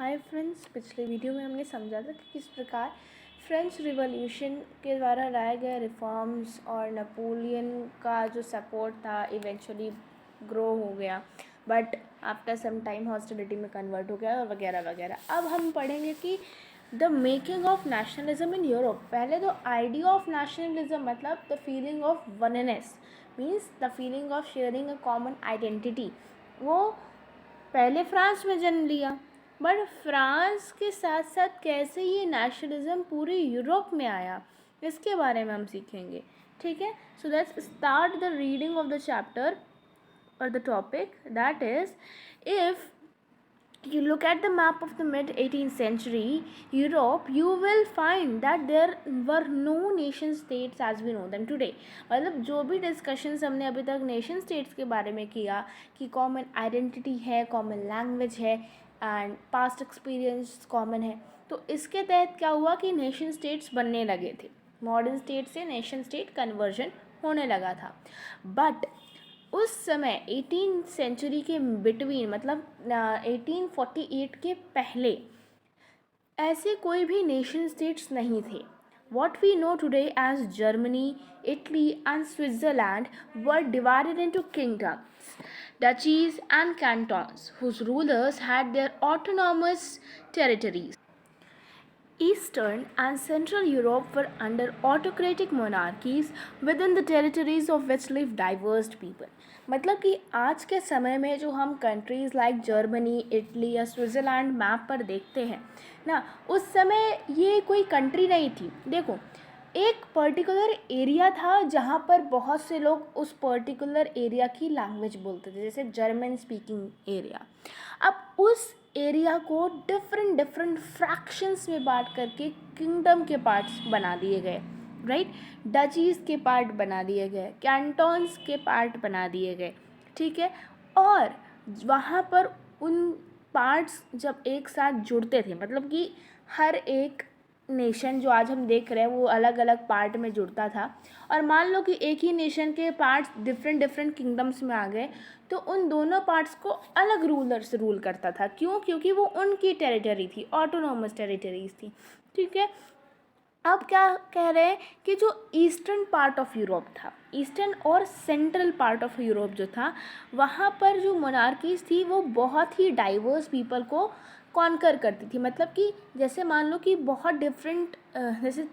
Hi friends, पिछले video में हमने समझा था कि किस प्रकार फ्रेंच रिवॉल्यूशन के द्वारा लाए गए रिफॉर्म्स और नेपोलियन का जो सपोर्ट था इवेंचुअली ग्रो हो गया, but after some time hostility में कन्वर्ट हो गया और वगैरह वगैरह। अब हम पढ़ेंगे कि the making of nationalism in Europe. पहले तो आइडिया ऑफ नेशनलिज्म मतलब the feeling of oneness, means the feeling of sharing a common identity, वो पहले फ्रांस में जन्म लिया। बट फ्रांस के साथ साथ कैसे ये नेशनलिज्म पूरे यूरोप में आया, इसके बारे में हम सीखेंगे। ठीक है, so let's start the reading of the chapter or the topic, that is, if you look at the map of the mid 18th century Europe, you will find that there were no nation states as we know them today। मतलब जो भी discussions हमने अभी तक nation states के बारे में किया कि कॉमन आइडेंटिटी है, कॉमन लैंग्वेज है एंड पास्ट एक्सपीरियंस कॉमन है, तो इसके तहत क्या हुआ कि नेशन स्टेट्स बनने लगे थे। मॉडर्न स्टेट से नेशन स्टेट कन्वर्जन होने लगा था। बट उस समय 18th सेंचुरी के बिटवीन, मतलब 1848 के पहले ऐसे कोई भी नेशन स्टेट्स नहीं थे। What we know today as Germany, Italy and Switzerland were divided into kingdoms, duchies and cantons whose rulers had their autonomous territories. Eastern and Central Europe were under autocratic monarchies within the territories of which lived diverse people। मतलब कि आज के समय में जो हम countries like Germany, Italy या Switzerland map पर देखते हैं ना, उस समय ये कोई कंट्री नहीं थी। देखो, एक पर्टिकुलर एरिया था जहाँ पर बहुत से लोग उस पर्टिकुलर एरिया की लैंग्वेज बोलते थे, जैसे जर्मन स्पीकिंग एरिया। अब उस एरिया को डिफरेंट डिफरेंट फ्रैक्शंस में बांट करके किंगडम के पार्ट्स बना दिए गए, राइट। डचीज़ के पार्ट बना दिए गए, कैंटोन्स के पार्ट बना दिए गए, ठीक है। और वहाँ पर उन पार्ट्स जब एक साथ जुड़ते थे, मतलब कि हर एक नेशन जो आज हम देख रहे हैं वो अलग अलग पार्ट में जुड़ता था, और मान लो कि एक ही नेशन के पार्ट्स डिफरेंट डिफरेंट किंगडम्स में आ गए, तो उन दोनों पार्ट्स को अलग रूलर्स रूल करता था। क्यों? क्योंकि वो उनकी टेरिटरी थी, ऑटोनोमस टेरिटरीज थी, ठीक है। अब क्या कह रहे हैं कि जो ईस्टर्न पार्ट ऑफ यूरोप था, ईस्टर्न और सेंट्रल पार्ट ऑफ यूरोप जो था, वहाँ पर जो मोनार्कीज थी वो बहुत ही डाइवर्स पीपल को कॉन्कर करती थी। मतलब कि जैसे मान लो कि बहुत डिफरेंट, जैसे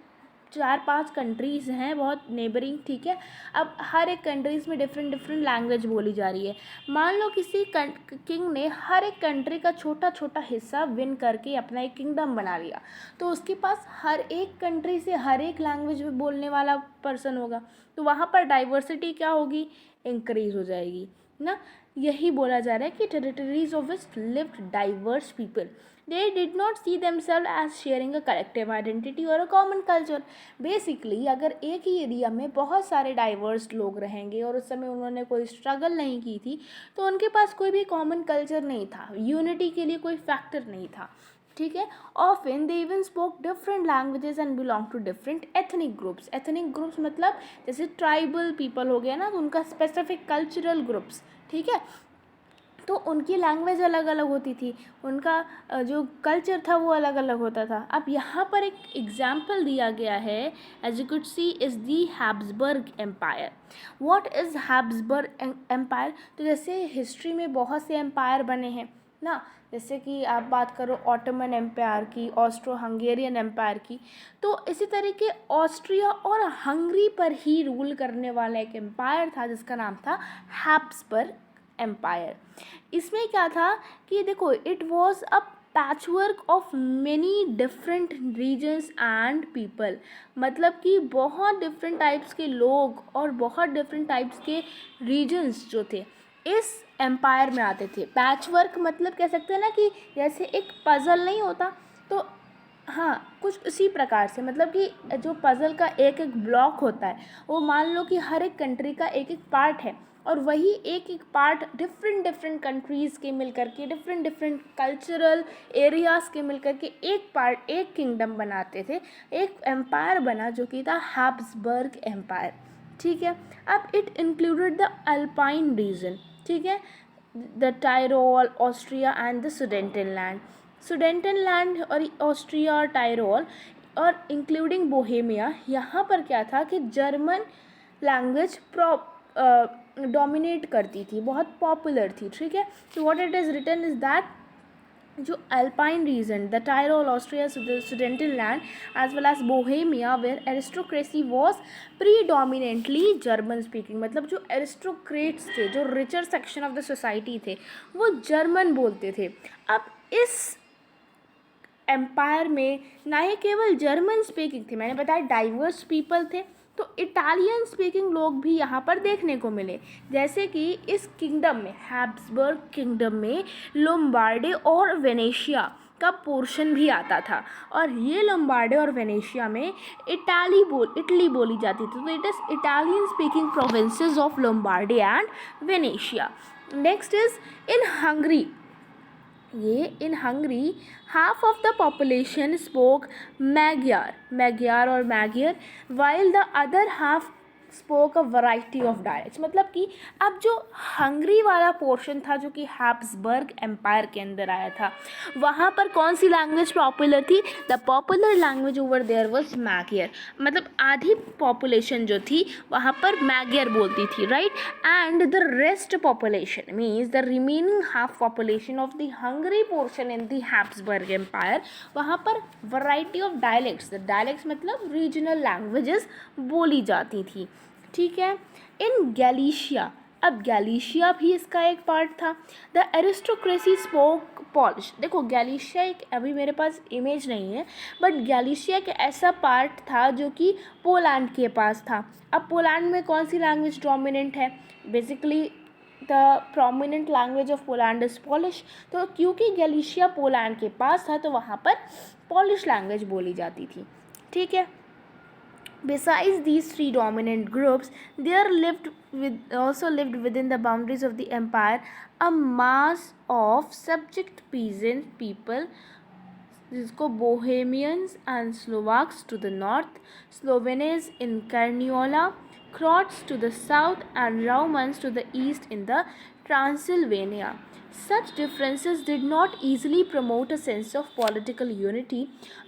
4-5 कंट्रीज़ हैं बहुत नेबरिंग, ठीक है। अब हर एक कंट्रीज़ में डिफरेंट डिफरेंट लैंग्वेज बोली जा रही है। मान लो किसी किंग ने हर एक कंट्री का छोटा छोटा हिस्सा विन करके अपना एक किंगडम बना लिया, तो उसके पास हर एक कंट्री से हर एक लैंग्वेज बोलने वाला पर्सन होगा, तो वहाँ पर डाइवर्सिटी क्या होगी, इंक्रीज हो जाएगी ना। यही बोला जा रहा है कि territories of which lived diverse people, they did not see themselves as sharing a collective identity or a common culture। Basically अगर एक ही एरिया में बहुत सारे डाइवर्स लोग रहेंगे और उस समय उन्होंने कोई स्ट्रगल नहीं की थी, तो उनके पास कोई भी कॉमन कल्चर नहीं था, यूनिटी के लिए कोई फैक्टर नहीं था, ठीक है। Often they even spoke different languages and belong to different ethnic groups. Ethnic groups मतलब जैसे ट्राइबल पीपल हो गया ना, तो उनका स्पेसिफिक कल्चरल ग्रुप्स, ठीक है। तो उनकी लैंग्वेज अलग अलग होती थी, उनका जो कल्चर था वो अलग अलग होता था। अब यहाँ पर एक एग्जाम्पल दिया गया है, as you could see, is the Habsburg empire. What is Habsburg empire? तो जैसे हिस्ट्री में बहुत से एम्पायर बने हैं ना, जैसे कि आप बात करो ऑटोमन एम्पायर की, ऑस्ट्रो हंगेरियन एम्पायर की, तो इसी तरीके ऑस्ट्रिया और हंगरी पर ही रूल करने वाला एक एम्पायर था जिसका नाम था हैब्सबर्ग एम्पायर। इसमें क्या था कि देखो, it was a patchwork of many different regions and people. मतलब कि बहुत डिफरेंट टाइप्स के लोग और बहुत डिफरेंट टाइप्स के रीजन्स जो थे इस एम्पायर में आते थे। पैचवर्क मतलब कह सकते हैं ना कि जैसे एक पज़ल नहीं होता, तो हाँ, कुछ उसी प्रकार से, मतलब कि जो पज़ल का एक एक ब्लॉक होता है, वो मान लो कि हर एक कंट्री का एक एक पार्ट है, और वही एक एक पार्ट डिफरेंट डिफरेंट कंट्रीज़ के मिल करके, डिफरेंट डिफरेंट कल्चरल एरियाज़ के मिल करके एक पार्ट, एक किंगडम बनाते थे। एक एम्पायर बना जो कि था हैब्सबर्ग एम्पायर, ठीक है। अब it included the alpine region, ठीक है, the Tyrol, Austria and the Sudetenland. Sudetenland और ऑस्ट्रिया और टायरोल और इंक्लूडिंग बोहेमिया, यहाँ पर क्या था कि जर्मन लैंग्वेज डोमिनेट करती थी, बहुत पॉपुलर थी, ठीक है। तो what it is written is that जो alpine region, the Tyrol, Austria, Sudetenland as well as Bohemia where aristocracy was predominantly German speaking, मतलब जो एरिस्टोक्रेट्स थे, जो richer section of the society थे, वो जर्मन बोलते थे। अब इस एम्पायर में ना ही केवल जर्मन स्पीकिंग थे, मैंने बताया डाइवर्स पीपल थे, तो इटालियन स्पीकिंग लोग भी यहाँ पर देखने को मिले। जैसे कि इस किंगडम में, हैब्सबर्ग किंगडम में लोम्बार्डे और वेनेशिया का पोर्शन भी आता था, और ये लोम्बार्डे और वेनेशिया में इटली बोली जाती थी। तो it is Italian speaking provinces of Lombardy and Venetia. Next is in Hungary, ये in Hungary half of the population spoke Magyar और Magyar, while the other half spoke a variety of dialects। मतलब कि अब जो Hungary वाला portion था, जो कि हैब्सबर्ग एम्पायर के अंदर आया था, वहाँ पर कौन सी लैंग्वेज पॉपुलर थी? The popular language over there was Magyar, मतलब आधी पॉपुलेशन जो थी वहाँ पर मैगियर बोलती थी, right. And the rest population means the remaining half population of the Hungary portion in the Habsburg empire, वहाँ पर variety of dialects, the dialects मतलब रीजनल लैंग्वेजेस बोली जाती थी, ठीक है। इन गैलिशिया, अब गैलिशिया भी इसका एक पार्ट था। द एरिस्टोक्रेसी स्पोक पॉलिश, देखो गैलिशिया एक, अभी मेरे पास इमेज नहीं है, बट गैलिशिया एक ऐसा पार्ट था जो कि पोलैंड के पास था। अब पोलैंड में कौन सी लैंग्वेज डोमिनेंट है? Basically the prominent language of Poland is polish. तो क्योंकि गैलिशिया पोलैंड के पास था, तो वहाँ पर पॉलिश लैंग्वेज बोली जाती थी, ठीक है। Besides these three dominant groups, there also lived within the boundaries of the empire a mass of subject peasant people, जिसको Bohemians and Slovaks to the north, Slovenes in Carniola, Croats to the south, and Romans to the east in the Transylvania. Such differences did not easily promote a sense of political unity.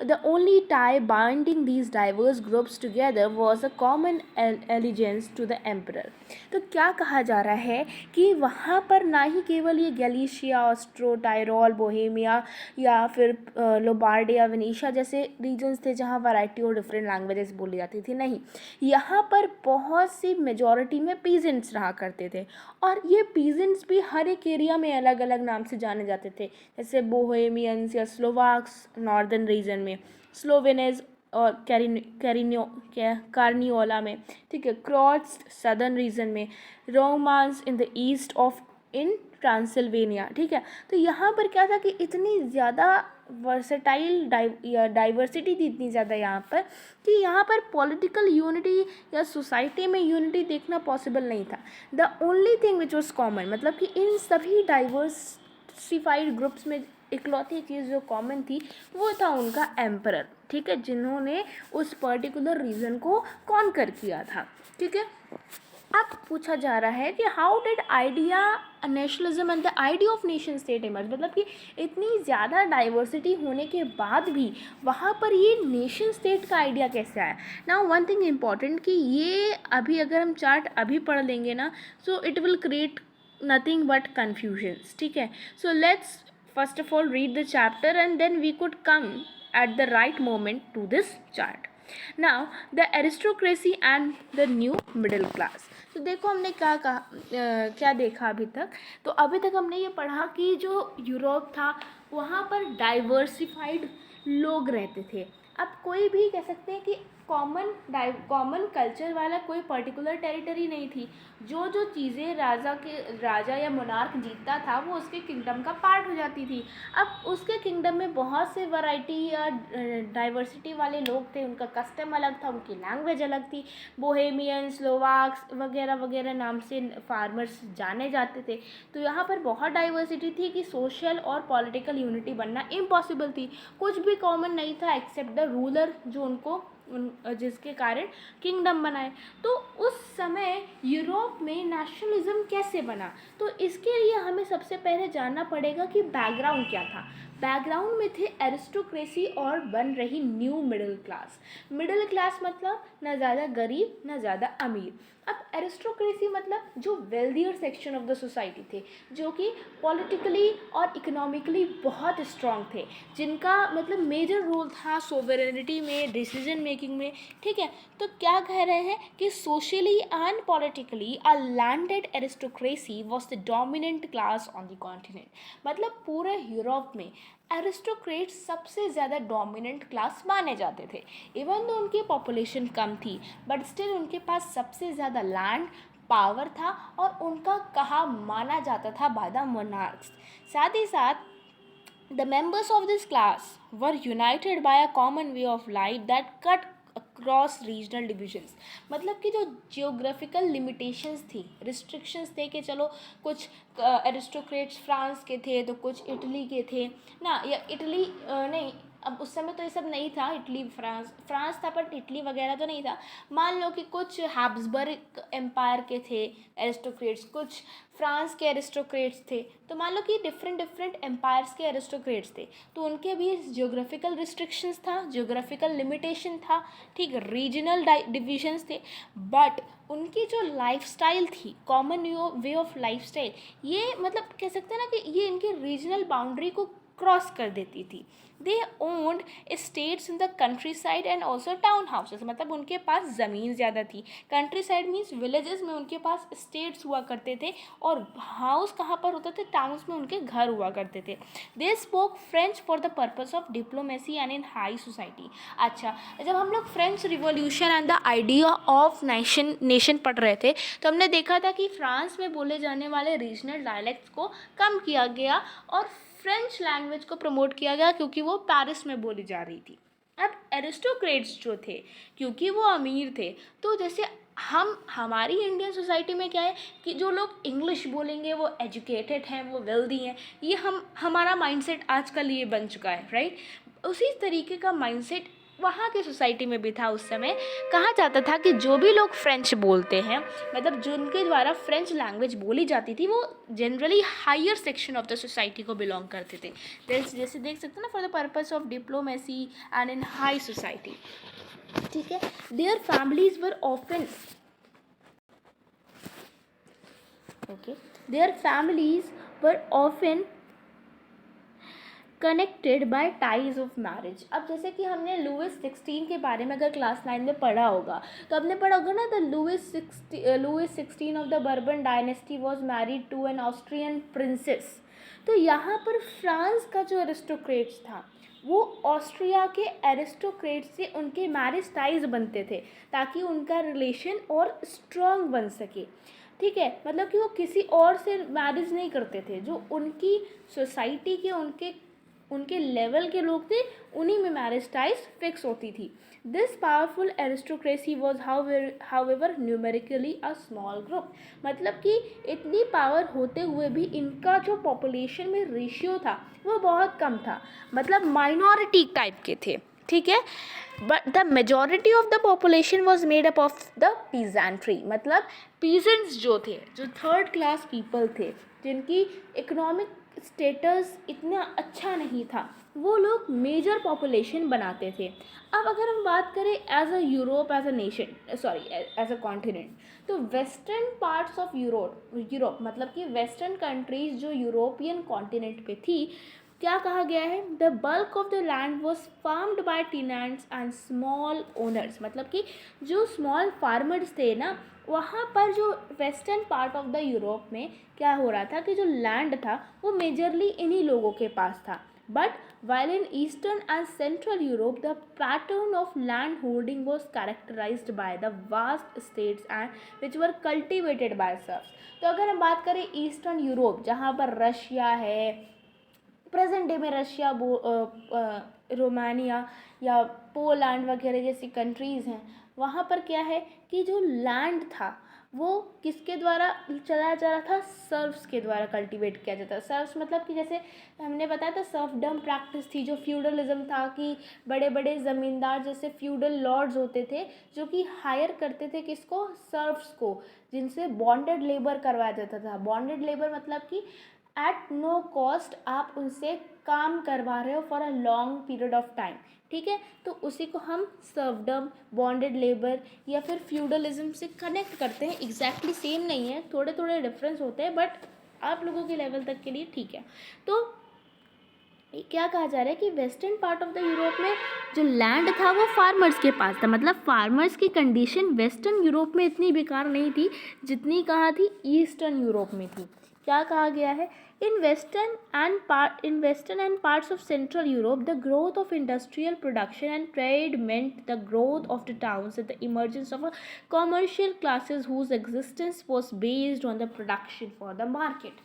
The only tie binding these diverse groups together was a common allegiance to the emperor. तो क्या कहा जा रहा है कि वहाँ पर ना ही केवल ये गैलिशिया, ऑस्ट्रो टायरोल, बोहेमिया या फिर लोबार्डिया, वेनेशिया जैसे रीजन्स थे जहाँ वैरायटी और डिफरेंट लैंग्वेजेस बोली जाती थी, नहीं, यहाँ पर बहुत सी मेजॉरिटी में पीजेंट्स रहा करते थे, और ये पीजेंट्स भी हर एक एरिया में अलग अलग नाम से जाने जाते थे। जैसे बोहेमियंस या स्लोवाक्स नॉर्दर्न रीजन में, स्लोवेनेज और कार्नियोला में, ठीक है, क्रॉट्स सदर्न रीजन में, romance in the east of in Transylvania, ठीक है। तो यहाँ पर क्या था कि इतनी ज़्यादा वर्सेटाइल डाइवर्सिटी थी, इतनी ज़्यादा यहाँ पर, कि यहाँ पर पॉलिटिकल यूनिटी या सोसाइटी में यूनिटी देखना पॉसिबल नहीं था। The only thing which was common, मतलब कि इन सभी डाइवर्सिफाइड ग्रुप्स में इकलौती चीज़ जो कॉमन थी वो था उनका एम्परर, ठीक है, जिन्होंने उस पर्टिकुलर रीजन को कॉन्कर किया था, ठीक है। अब पूछा जा रहा है कि how did idea nationalism and the idea of nation state emerge, मतलब कि इतनी ज़्यादा डाइवर्सिटी होने के बाद भी वहाँ पर ये नेशन स्टेट का आइडिया कैसे आया। नाउ वन थिंग इम्पॉर्टेंट कि ये अभी अगर हम चार्ट अभी पढ़ लेंगे ना, so it will create nothing but confusions, ठीक है। So let's first of all read the chapter and then we could come at the right moment to this chart. Now the aristocracy and the new middle class. तो देखो हमने क्या कहा, क्या देखा अभी तक। तो अभी तक हमने ये पढ़ा कि जो यूरोप था वहाँ पर डाइवर्सिफाइड लोग रहते थे। अब कोई भी कह सकते हैं कि कॉमन कल्चर वाला कोई पर्टिकुलर टेरिटरी नहीं थी। जो जो चीज़ें राजा या मोनार्क जीतता था वो उसके किंगडम का पार्ट हो जाती थी। अब उसके किंगडम में बहुत से वैरायटी या डाइवर्सिटी वाले लोग थे, उनका कस्टम अलग था, उनकी लैंग्वेज अलग थी। बोहेमियन, स्लोवाक्स वगैरह वगैरह नाम से फार्मर्स जाने जाते थे। तो यहाँ पर बहुत डाइवर्सिटी थी कि सोशल और पॉलिटिकल यूनिटी बनना इम्पॉसिबल थी। कुछ भी कॉमन नहीं था एक्सेप्ट द रूलर, जो उनको जिसके कारण किंगडम बनाए। तो उस समय यूरोप में नेशनलिज्म कैसे बना, तो इसके लिए हमें सबसे पहले जानना पड़ेगा कि बैकग्राउंड क्या था। बैकग्राउंड में थे एरिस्टोक्रेसी और बन रही new middle class. Middle class मतलब ना ज़्यादा गरीब ना ज़्यादा अमीर। अब एरिस्टोक्रेसी मतलब जो wealthier section of the society थे, जो कि पॉलिटिकली और इकोनॉमिकली बहुत स्ट्रांग थे, जिनका मतलब मेजर रोल था सोवरेनिटी में, डिसीजन मेकिंग में। ठीक है, तो क्या कह रहे हैं कि socially and politically a landed aristocracy was the dominant class on the continent. मतलब पूरे यूरोप में एरिस्टोक्रेट सबसे ज़्यादा डोमिनेंट क्लास माने जाते थे। इवन तो उनकी पॉपुलेशन कम थी, बट स्टिल उनके पास सबसे ज़्यादा लैंड, पावर था और उनका कहा माना जाता था बाय द मोनार्क्स। साथ ही साथ the members of this class were united by a common way of life that cut across regional divisions। मतलब कि जो जियोग्राफिकल लिमिटेशंस थी, रिस्ट्रिक्शंस थे कि चलो कुछ एरिस्टोक्रेट्स फ्रांस के थे तो कुछ इटली के थे ना, या इटली नहीं, अब उस समय तो ये सब नहीं था, इटली फ्रांस था पर इटली वगैरह तो नहीं था। मान लो कि कुछ हैब्सबर्ग एम्पायर के थे एरिस्टोक्रेट्स, कुछ फ्रांस के एरिस्टोक्रेट्स थे, तो मान लो कि डिफरेंट एम्पायर्स के एरिस्टोक्रेट्स थे, तो उनके भी जियोग्राफिकल रिस्ट्रिक्शंस था, जियोग्राफिकल लिमिटेशन था, ठीक, रीजनल डिविजन्स थे, बट उनकी जो लाइफस्टाइल थी, कॉमन वे ऑफ लाइफस्टाइल, ये मतलब कह सकते हैं ना कि ये इनकी रीजनल बाउंड्री को क्रॉस कर देती थी। They owned estates in the countryside and also town houses. मतलब उनके पास ज़मीन ज़्यादा थी। कंट्री साइड मीन्स विलेजेस में उनके पास स्टेट्स हुआ करते थे, और हाउस कहाँ पर होते थे, टाउन्स में उनके घर हुआ करते थे। They spoke French for the purpose of diplomacy and in high society. अच्छा, जब हम लोग French revolution and the idea of nation पढ़ रहे थे, तो हमने देखा था कि फ्रांस में बोले जाने वाले रीजनल डायलेक्ट्स को कम किया गया और फ्रेंच लैंग्वेज को प्रमोट किया गया, क्योंकि वो पेरिस में बोली जा रही थी। अब एरिस्टोक्रेट्स जो थे, क्योंकि वो अमीर थे, तो जैसे हमारी इंडियन सोसाइटी में क्या है कि जो लोग इंग्लिश बोलेंगे वो एजुकेटेड हैं, वो वेल्दी हैं, ये हमारा माइंडसेट आजकल ये बन चुका है, राइट। उसी तरीके का माइंडसेट वहाँ की सोसाइटी में भी था। उस समय कहा जाता था कि जो भी लोग फ्रेंच बोलते हैं, मतलब जिनके द्वारा फ्रेंच लैंग्वेज बोली जाती थी, वो generally higher section of the society को बिलोंग करते थे। जैसे देख सकते हैं ना, for the purpose of diplomacy and in high society. ठीक है, their families were often their families were often connected by ties of marriage. अब जैसे कि हमने लुइस 16 के बारे में अगर क्लास 9 में पढ़ा होगा, तो आपने पढ़ा होगा ना, the Louis 16 of the Bourbon dynasty was married to an Austrian princess. तो यहाँ पर फ्रांस का जो एरिस्टोक्रेट्स था, वो ऑस्ट्रिया के एरिस्टोक्रेट से उनके मैरिज टाइज बनते थे, ताकि उनका रिलेशन और स्ट्रॉन्ग बन सके। ठीक है, मतलब कि वो किसी और से मैरिज नहीं करते थे, जो उनकी सोसाइटी के उनके लेवल के लोग थे, उन्हीं में मैरिज टाइज फिक्स होती थी। This powerful aristocracy was however numerically a small group. मतलब कि इतनी पावर होते हुए भी इनका जो पॉपुलेशन में रेशियो था वो बहुत कम था, मतलब माइनॉरिटी टाइप के थे। ठीक है, but the majority of the population was made up of the peasantry. मतलब पीजेंट्स जो थे, जो थर्ड क्लास पीपल थे, जिनकी इकोनॉमिक स्टेटस इतना अच्छा नहीं था, वो लोग मेजर पॉपुलेशन बनाते थे। अब अगर हम बात करें as a Europe, as a nation, sorry as a continent, तो वेस्टर्न पार्ट्स ऑफ यूरोप मतलब कि वेस्टर्न कंट्रीज जो यूरोपियन कॉन्टिनेंट पे थी, क्या कहा गया है, the bulk of the land was farmed by tenants and small owners. मतलब कि जो स्मॉल फार्मर्स थे ना, वहाँ पर जो western part of the Europe में क्या हो रहा था कि जो लैंड था वो मेजरली इन्हीं लोगों के पास था। But while in eastern and central Europe the pattern of land holding was characterized by the vast estates and which were cultivated by serfs। तो अगर हम बात करें ईस्टर्न यूरोप, जहाँ पर रशिया है, प्रेजेंट डे में रशिया, रोमानिया या पोलैंड वगैरह जैसी कंट्रीज़ हैं, वहाँ पर क्या है कि जो लैंड था वो किसके द्वारा चलाया जा रहा था, सर्फ्स के द्वारा कल्टीवेट किया जाता है। सर्फ्स मतलब कि जैसे हमने बताया था, सर्फडम प्रैक्टिस थी, जो फ्यूडलिज्म था कि बड़े बड़े ज़मींदार जैसे फ्यूडल लॉर्ड्स होते थे, जो कि हायर करते थे किसको, सर्फ्स को, जिनसे बॉन्डेड लेबर करवाया जाता था। बॉन्डेड लेबर मतलब कि एट नो कॉस्ट आप उनसे काम करवा रहे हो for a long period of time, ठीक है। तो उसी को हम सर्वडम, बॉन्डेड लेबर या फिर फ्यूडलिज्म से कनेक्ट करते हैं। एग्जैक्टली सेम नहीं है, थोड़े थोड़े डिफरेंस होते हैं, बट आप लोगों के लेवल तक के लिए ठीक है। तो क्या कहा जा रहा है कि western part of the Europe में जो लैंड था वो फार्मर्स के पास था, मतलब फार्मर्स की कंडीशन वेस्टर्न यूरोप में इतनी बेकार नहीं थी जितनी कहाँ थी, ईस्टर्न यूरोप में थी। क्या कहा गया है, in western and parts of central Europe the growth of industrial production and trade meant the growth of the towns and the emergence of commercial classes whose existence was based on the production for the market.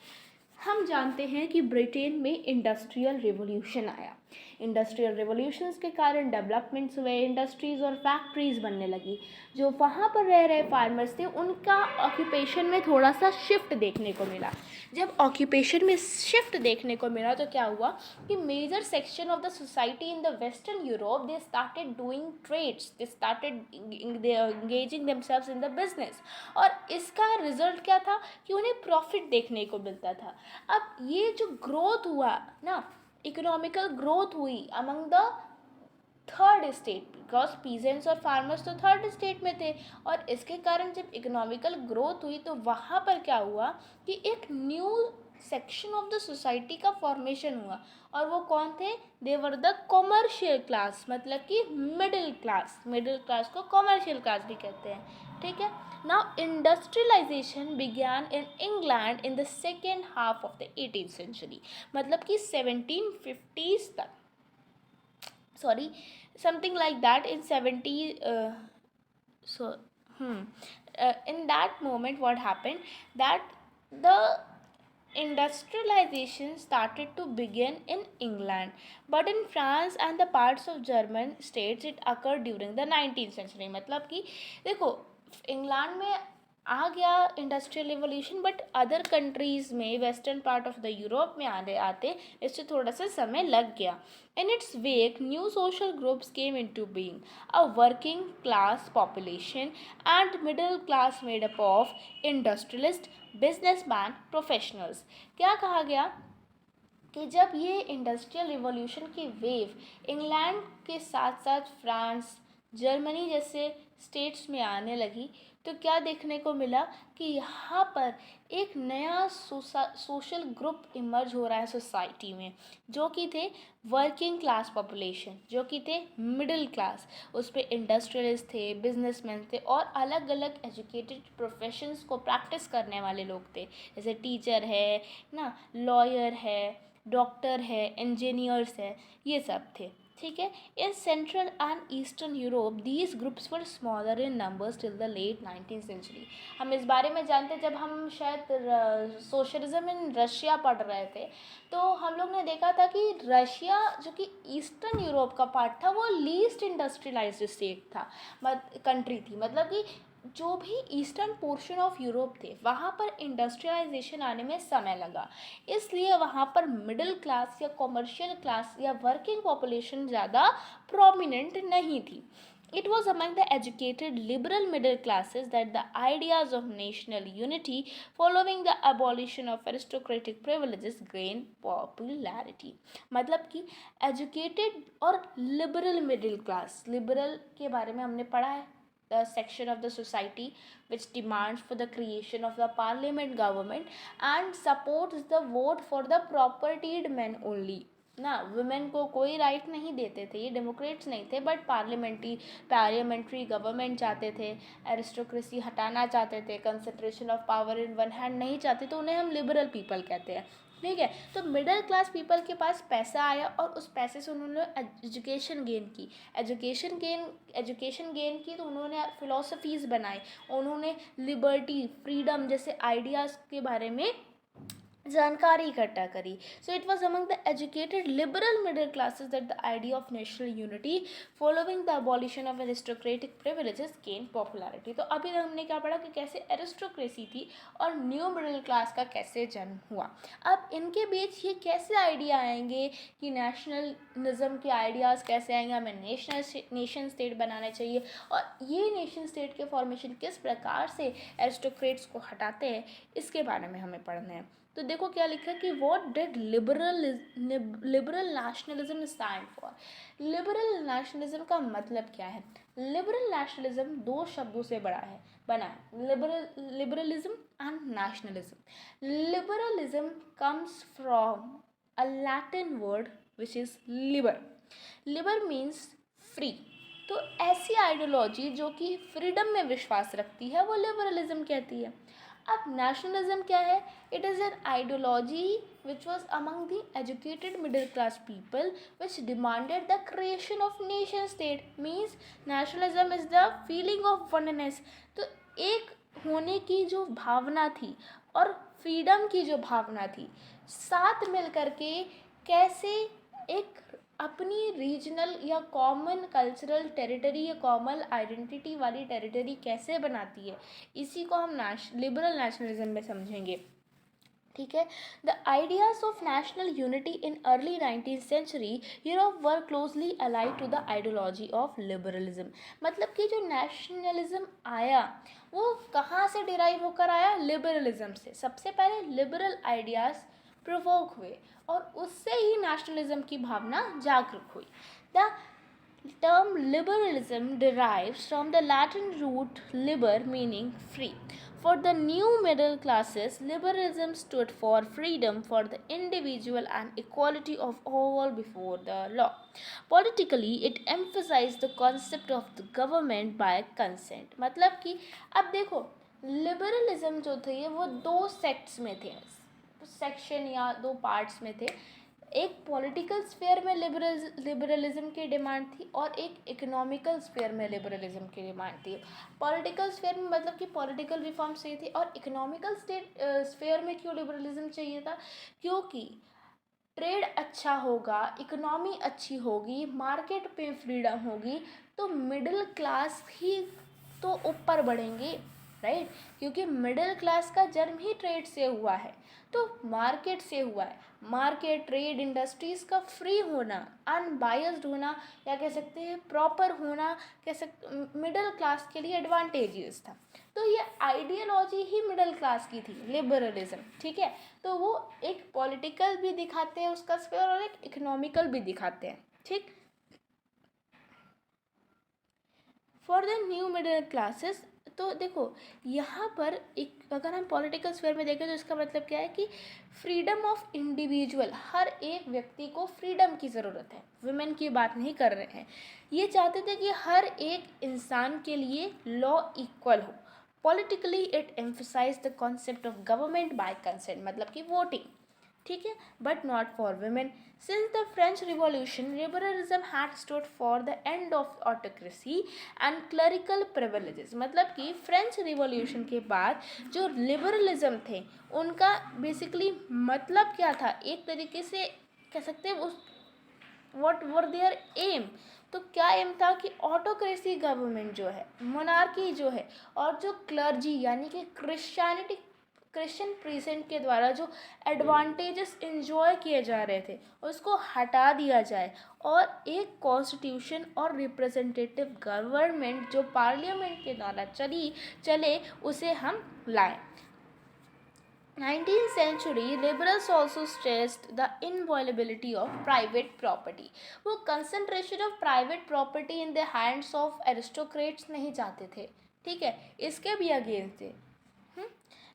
हम जानते हैं कि Britain में industrial revolution आया। Industrial revolutions के कारण developments हुए, industries और फैक्ट्रीज़ बनने लगी। जो वहाँ पर रह रहे फार्मर्स थे उनका ऑक्यूपेशन में थोड़ा सा शिफ्ट देखने को मिला। जब ऑक्यूपेशन में शिफ्ट देखने को मिला तो क्या हुआ कि major section of the society in the western Europe they started doing trades, they started engaging themselves in the business. और इसका रिजल्ट क्या था कि उन्हें प्रॉफिट देखने को मिलता था। अब ये जो ग्रोथ हुआ ना, इकोनॉमिकल ग्रोथ हुई among the third state, because peasants और फार्मर्स तो थर्ड स्टेट में थे, और इसके कारण जब इकोनॉमिकल ग्रोथ हुई तो वहाँ पर क्या हुआ कि एक new section of the society का फॉर्मेशन हुआ। और वो कौन थे, they were the commercial class, मतलब कि मिडिल क्लास। मिडिल क्लास को कॉमर्शियल क्लास भी कहते हैं, ठीक है। Now industrialization began in England in the second half of the 18th century, मतलब कि 1750s तक, sorry, something like that, in 70 so in that moment what happened, that the industrialization started to begin in England, but in France and the parts of German states it occurred during the 19th century। मतलब कि देखो, England में आ गया industrial revolution, but other countries में, western part of the Europe में आते आते इससे थोड़ा सा समय लग गया। In its wake, new social groups came into being, a working class population and middle class made up of industrialists, businessmen, professionals। क्या कहा गया कि जब ये इंडस्ट्रियल रिवॉल्यूशन की वेव इंग्लैंड के साथ साथ फ्रांस, जर्मनी जैसे स्टेट्स में आने लगी, तो क्या देखने को मिला कि यहाँ पर एक नया सोशल ग्रुप इमर्ज हो रहा है सोसाइटी में, जो कि थे वर्किंग क्लास पॉपुलेशन, जो कि थे मिडिल क्लास। उस पर इंडस्ट्रियलिस्ट थे, बिजनेसमैन थे, और अलग अलग एजुकेटेड प्रोफेशंस को प्रैक्टिस करने वाले लोग थे, जैसे टीचर है ना, लॉयर है, डॉक्टर है, इंजीनियर्स है, ये सब थे, ठीक है। In central and eastern Europe these groups were smaller in numbers till the late 19th century. हम इस बारे में जानते हैं जब हम शायद सोशलिज्म इन रशिया पढ़ रहे थे, तो हम लोग ने देखा था कि रशिया जो कि ईस्टर्न यूरोप का पार्ट था वो लीस्ट इंडस्ट्रियलाइज्ड स्टेट था, कंट्री थी। मतलब कि जो भी ईस्टर्न पोर्शन ऑफ यूरोप थे वहाँ पर इंडस्ट्रियलाइजेशन आने में समय लगा, इसलिए वहाँ पर मिडिल क्लास या कॉमर्शियल क्लास या वर्किंग पॉपुलेशन ज़्यादा प्रोमिनेंट नहीं थी। It was among the educated liberal middle classes that the ideas of national unity following the abolition of aristocratic privileges gained popularity। मतलब कि educated और liberal middle class, liberal के बारे में हमने पढ़ा है, the section of the society which demands for the creation of the parliament government and supports the vote for the propertied men only ना। वुमेन को कोई राइट नहीं देते थे, ये डेमोक्रेट्स नहीं थे, बट पार्लियामेंट्री गवर्नमेंट चाहते थे, एरिस्टोक्रेसी हटाना चाहते थे, concentration of power in one hand नहीं चाहते, तो उन्हें हम लिबरल पीपल कहते हैं, ठीक है। तो मिडिल क्लास पीपल के पास पैसा आया और उस पैसे से उन्होंने एजुकेशन गेन की, एजुकेशन गेन की, तो उन्होंने फिलोसफीज़ बनाई, उन्होंने लिबर्टी, फ्रीडम जैसे आइडियाज़ के बारे में जानकारी इकट्ठा करी। So it was among the educated liberal middle classes that the idea of national unity following the abolition of aristocratic privileges gain popularity. तो अभी तक हमने क्या पढ़ा कि कैसे एरिस्टोक्रेसी थी और न्यू मिडिल क्लास का कैसे जन्म हुआ। अब इनके बीच ये कैसे आइडिया आएंगे कि नेशनलिज्म के आइडियाज़ कैसे आएंगे, हमें नेशन स्टेट बनाना चाहिए, और ये नेशन स्टेट के फॉर्मेशन किस प्रकार से एरिस्टोक्रेट्स को हटाते हैं, इसके बारे में हमें पढ़ना है। तो देखो क्या लिखा है कि what did liberal nationalism stand for. Liberal nationalism का मतलब क्या है? लिबरल नेशनलिज्म दो शब्दों से बना है, liberalism and nationalism. Liberalism comes from a Latin word which is Libre. Libre means free. तो ऐसी आइडियोलॉजी जो कि फ्रीडम में विश्वास रखती है वो लिबरलिज्म कहती है। अब नेशनलिज्म क्या है? It is an ideology which was among the educated middle class people which demanded the creation of nation state, means nationalism is the feeling of oneness। तो एक होने की जो भावना थी और फ्रीडम की जो भावना थी, साथ मिल करके कैसे एक अपनी रीजनल या कॉमन कल्चरल टेरिटरी या कॉमन आइडेंटिटी वाली टेरिटरी कैसे बनाती है, इसी को हम लिबरल नेशनलिज्म में समझेंगे। ठीक है। The ideas of national unity in early 19th century Europe were closely allied to the ideology of liberalism. मतलब कि जो नेशनलिज्म आया वो कहाँ से डिराइव होकर आया? लिबरलिज्म से। सबसे पहले लिबरल आइडियाज प्रोवोक हुए और उससे ही नेशनलिज्म की भावना जागरूक हुई। The term liberalism derives from the Latin root liber, meaning free. For the new middle classes, liberalism stood for freedom for the individual and equality of all before the law. Politically, it emphasized the concept of the government by consent। मतलब कि अब देखो liberalism जो थे वो दो sects में थे, सेक्शन या दो पार्ट्स में थे। एक पॉलिटिकल स्फेयर में लिबरलिज्म की डिमांड थी और एक इकोनॉमिकल स्फेयर में लिबरलिज्म की डिमांड थी। पॉलिटिकल स्फेयर में मतलब कि पॉलिटिकल रिफॉर्म्स चाहिए थी, और इकोनॉमिकल स्फेयर में क्यों लिबरलिज्म चाहिए था? क्योंकि ट्रेड अच्छा होगा, इकोनॉमी अच्छी होगी, मार्केट पे फ्रीडम होगी, तो मिडिल क्लास ही तो ऊपर बढ़ेंगे, राइट? क्योंकि मिडिल क्लास का जन्म ही ट्रेड से हुआ है, तो मार्केट से हुआ है। मार्केट, ट्रेड, इंडस्ट्रीज़ का फ्री होना, अनबायस्ड होना, या कह सकते हैं प्रॉपर होना, मिडिल क्लास के लिए एडवांटेजेस था। तो ये आइडियोलॉजी ही मिडिल क्लास की थी, लिबरलिज्म। ठीक है। तो वो एक पॉलिटिकल भी दिखाते हैं उसका स्फेयर और एक इकोनॉमिकल भी दिखाते हैं। ठीक। For the new middle classes, तो देखो यहाँ पर एक अगर हम पॉलिटिकल स्फेयर में देखें तो इसका मतलब क्या है कि फ्रीडम ऑफ इंडिविजुअल, हर एक व्यक्ति को फ्रीडम की ज़रूरत है। वुमेन की बात नहीं कर रहे हैं, ये चाहते थे कि हर एक इंसान के लिए लॉ इक्वल हो। Politically it emphasise the concept of government by consent, मतलब कि वोटिंग। ठीक है, but not for women। Since the French Revolution, liberalism had stood for the end of autocracy and clerical privileges। मतलब कि French revolution के बाद जो liberalism थे उनका बेसिकली मतलब क्या था, एक तरीके से कह सकते हैं उस व्हाट वर देयर एम। तो क्या एम था कि ऑटोक्रेसी गवर्नमेंट जो है, मोनार्की जो है, और जो क्लर्जी यानी कि क्रिश्चियन प्रीसेंट के द्वारा जो एडवांटेजेस एंजॉय किए जा रहे थे उसको हटा दिया जाए, और एक कॉन्स्टिट्यूशन और रिप्रेजेंटेटिव गवर्नमेंट जो पार्लियामेंट के द्वारा चले उसे हम लाएं। 19th century liberals also stressed the inviolability of private property। वो concentration of private property in the hands of aristocrats नहीं चाहते थे। ठीक है, इसके भी अगेंस्ट थे।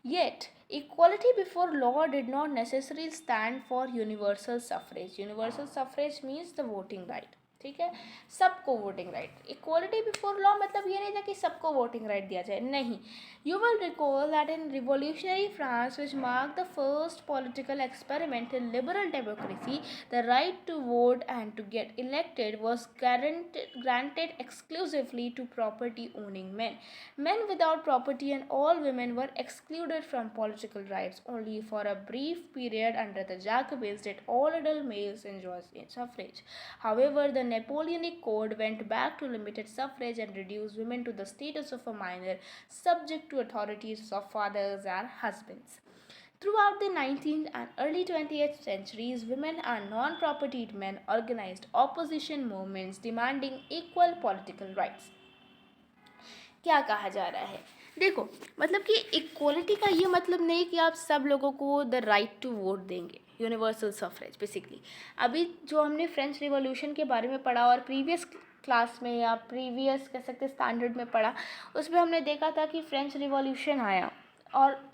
Yet, equality before law did not necessarily stand for universal suffrage। Universal suffrage means the voting right। ठीक है, सबको voting right. Equality before law मतलब ये नहीं था कि सबको वोटिंग राइट दिया जाए, नहीं। You will recall that in revolutionary France which mark the first political experiment in liberal democracy, the right to vote and to get elected was granted exclusively to property owning men। Men without property and all women were excluded from political rights। Only for a brief period under the Jacobins did all adult males enjoy suffrage। However, the Napoleonic Code went back to limited suffrage and reduced women to the status of a minor, subject to authorities of fathers and husbands। Throughout the 19th and early 20th centuries, women and non-propertied men organized opposition movements demanding equal political rights। क्या कहा जा रहा है। देखो, मतलब कि equality का ये मतलब नहीं कि आप सब लोगों को द राइट टू वोट देंगे, यूनिवर्सल सफरेज बेसिकली। अभी जो हमने फ्रेंच रिवॉल्यूशन के बारे में पढ़ा और प्रीवियस क्लास में या प्रीवियस कह सकते स्टैंडर्ड में पढ़ा, उसमें हमने देखा था कि फ्रेंच रिवॉल्यूशन आया और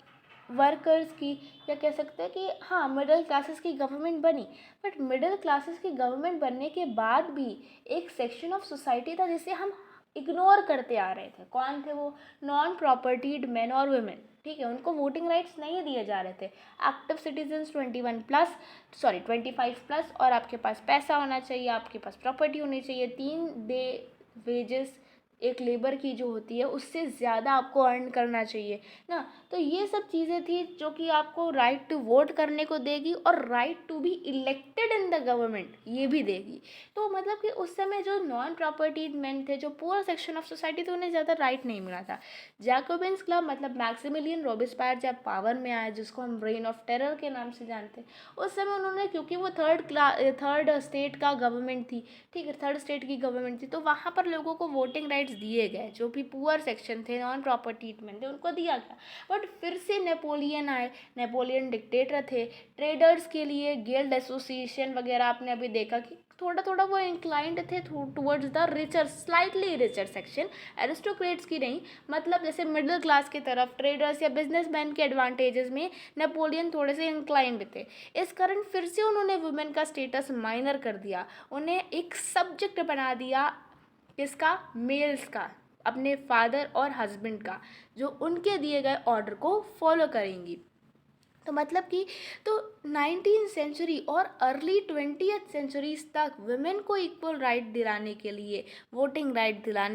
वर्कर्स की या कह सकते हैं कि हाँ मिडिल क्लासेस की गवर्नमेंट बनी, बट मिडिल क्लासेस की गवर्नमेंट बनने के बाद भी एक सेक्शन ऑफ सोसाइटी था जिसे हम इग्नोर करते आ रहे थे। कौन थे वो? नॉन प्रॉपर्टीड मैन और वुमेन, ठीक है, उनको वोटिंग राइट्स नहीं दिए जा रहे थे। एक्टिव सिटीजन्स 25+, और आपके पास पैसा होना चाहिए, आपके पास प्रॉपर्टी होनी चाहिए, 3 डे वेजेस एक लेबर की जो होती है उससे ज़्यादा आपको अर्न करना चाहिए ना। तो ये सब चीज़ें थी जो कि आपको राइट टू वोट करने को देगी और right to be elected in the government ये भी देगी। तो मतलब कि उस समय जो नॉन प्रॉपर्टी मैन थे, जो पुअर सेक्शन ऑफ सोसाइटी, तो उन्हें ज़्यादा राइट नहीं मिला था। जैकोबिन्स क्लब मतलब मैक्सिमिलियन रॉबेस्पायर जब पावर में आया, जिसको हम रेन ऑफ टेरर के नाम से जानते हैं, उस समय उन्होंने, क्योंकि वो थर्ड स्टेट का गवर्नमेंट थी, ठीक है, थर्ड स्टेट की गवर्नमेंट थी, तो वहाँ पर लोगों को वोटिंग राइट्स दिए गए। जो भी पुअर सेक्शन थे, नॉन प्रॉपर्टी मैन थे, उनको दिया गया। बट फिर से नेपोलियन आए, नेपोलियन डिक्टेटर थे। ट्रेडर्स के लिए गिल्ड एसोसिएशन वगैरह आपने अभी देखा कि थोड़ा थोड़ा वो इंक्लाइंड थे towards the richer, slightly richer section, aristocrats की नहीं, मतलब जैसे मिडिल क्लास की तरफ, ट्रेडर्स या बिजनेसमैन के एडवांटेजेस में नेपोलियन थोड़े से इंक्लाइंड थे। इस कारण फिर से उन्होंने वुमेन का स्टेटस माइनर कर दिया, उन्हें एक सब्जेक्ट बना दिया, किसका? मेल्स का, अपने फादर और हस्बैंड का, जो उनके दिए गए ऑर्डर को फॉलो करेंगी। तो मतलब कि तो 19th सेंचुरी और अर्ली 20th सेंचुरीज तक वुमेन को इक्वल राइट दिलाने के लिए, वोटिंग राइट दिलाने